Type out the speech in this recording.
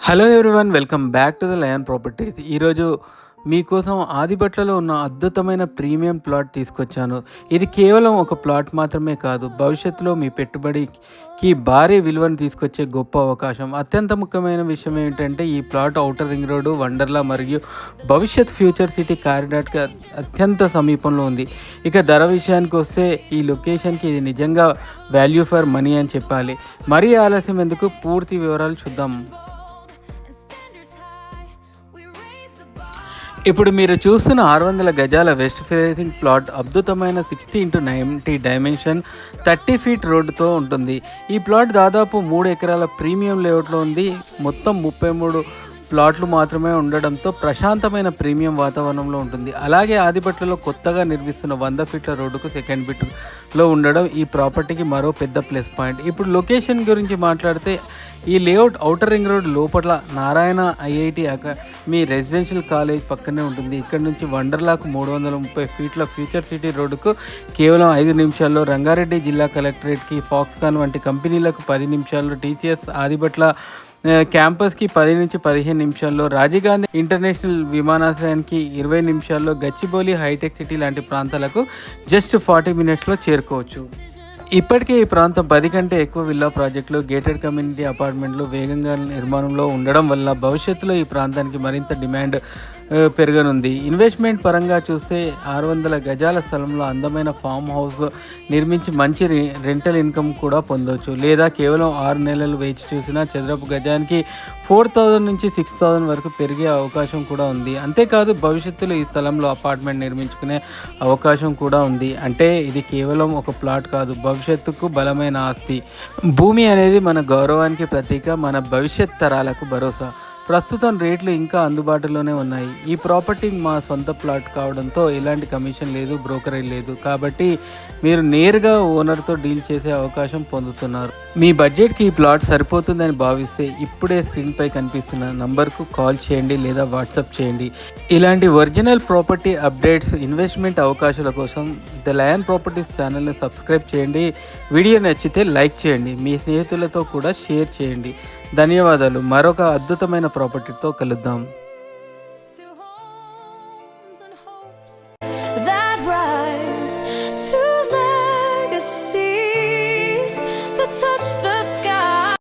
Hello everyone, welcome back to the lion properties. ఈరోజు మీకోసం ఆదిబట్లలో ఉన్న అద్భుతమైన ప్రీమియం ప్లాట్ తీసుకొచ్చాను. ఇది కేవలం ఒక ప్లాట్ మాత్రమే కాదు, భవిష్యత్తులో మీ పెట్టుబడికి భారీ విలువను తీసుకొచ్చే గొప్ప అవకాశం. అత్యంత ముఖ్యమైన విషయం ఏంటంటే ఈ plot outer ring road, Wonderla మరియు భవిష్యత్ ఫ్యూచర్ సిటీ కారిడార్కి అత్యంత సమీపంలో ఉంది. ఇక ధర విషయానికి వస్తే ఈ లొకేషన్కి ఇది నిజంగా వాల్యూ ఫర్ మనీ అని చెప్పాలి. మరీ ఆలస్యం ఎందుకు, పూర్తి వివరాలు చూద్దాం. ఇప్పుడు మీరు చూస్తున్న 600 గజాల వెస్ట్ ఫేసింగ్ ప్లాట్ అద్భుతమైన 60x90 డైమెన్షన్ 30 ఫీట్ రోడ్డుతో ఉంటుంది. ఈ ప్లాట్ దాదాపు 3 ఎకరాల ప్రీమియం లేఅవుట్లో ఉంది. మొత్తం 33 ప్లాట్లు మాత్రమే ఉండడంతో ప్రశాంతమైన ప్రీమియం వాతావరణంలో ఉంటుంది. అలాగే ఆదిబట్లలో కొత్తగా నిర్మిస్తున్న 100 ఫీట్ల రోడ్డుకు సెకండ్ బిట్లో ఉండడం ఈ ప్రాపర్టీకి మరో పెద్ద ప్లస్ పాయింట్. ఇప్పుడు లొకేషన్ గురించి మాట్లాడితే ఈ లేఅవుట్ ఔటర్ రింగ్ రోడ్ లోపల నారాయణ ఐఐటి మీ రెసిడెన్షియల్ కాలేజ్ పక్కనే ఉంటుంది. ఇక్కడ నుంచి వండర్లాకు 330 ఫీట్ల ఫ్యూచర్ సిటీ రోడ్డుకు కేవలం 5 నిమిషాల్లో, రంగారెడ్డి జిల్లా కలెక్టరేట్కి, ఫాక్స్కాన్ వంటి కంపెనీలకు 10 నిమిషాల్లో, టీసీఎస్ ఆదిబట్ల క్యాంపస్కి 10 నుంచి 15 నిమిషాల్లో, రాజీవ్ గాంధీ ఇంటర్నేషనల్ విమానాశ్రయానికి 20 నిమిషాల్లో, గచ్చిబౌలి హైటెక్ సిటీ లాంటి ప్రాంతాలకు జస్ట్ 40 మినిట్స్లో చేరుకోవచ్చు. ఇప్పటికే ఈ ప్రాంతం 10 కంటే ఎక్కువ విల్లా ప్రాజెక్టులు, గేటెడ్ కమ్యూనిటీ అపార్ట్మెంట్లు వేగంగా నిర్మాణంలో ఉండడం వల్ల భవిష్యత్తులో ఈ ప్రాంతానికి మరింత డిమాండ్ పెరగనుంది. ఇన్వెస్ట్మెంట్ పరంగా చూస్తే 600 గజాల స్థలంలో అందమైన ఫామ్ హౌస్ నిర్మించి మంచి రెంటల్ ఇన్కమ్ కూడా పొందవచ్చు. లేదా కేవలం 6 నెలలు వేచి చూసినా చదరపు గజానికి 4000 నుంచి 6000 వరకు పెరిగే అవకాశం కూడా ఉంది. అంతేకాదు భవిష్యత్తులో ఈ స్థలంలో అపార్ట్మెంట్ నిర్మించుకునే అవకాశం కూడా ఉంది. అంటే ఇది కేవలం ఒక ప్లాట్ కాదు, భవిష్యత్తుకు బలమైన ఆస్తి. భూమి అనేది మన గౌరవానికి ప్రతీక, మన భవిష్యత్ తరాలకు భరోసా. ప్రస్తుతం రేట్లు ఇంకా అందుబాటులోనే ఉన్నాయి. ఈ ప్రాపర్టీ మా సొంత ప్లాట్ కావడంతో ఎలాంటి కమిషన్ లేదు, బ్రోకరేజ్ లేదు. కాబట్టి మీరు నేరుగా ఓనర్తో డీల్ చేసే అవకాశం పొందుతున్నారు. మీ బడ్జెట్కి ఈ ప్లాట్ సరిపోతుందని భావిస్తే ఇప్పుడే స్క్రీన్పై కనిపిస్తున్న నంబర్కు కాల్ చేయండి లేదా వాట్సాప్ చేయండి. ఇలాంటి ఒరిజినల్ ప్రాపర్టీ అప్డేట్స్, ఇన్వెస్ట్మెంట్ అవకాశాల కోసం ద లయన్ ప్రాపర్టీస్ ఛానల్ని సబ్స్క్రైబ్ చేయండి. వీడియో నచ్చితే లైక్ చేయండి, మీ స్నేహితులతో కూడా షేర్ చేయండి. ధన్యవాదాలు. మరొక అద్భుతమైన ప్రాపర్టీతో కలుద్దాం.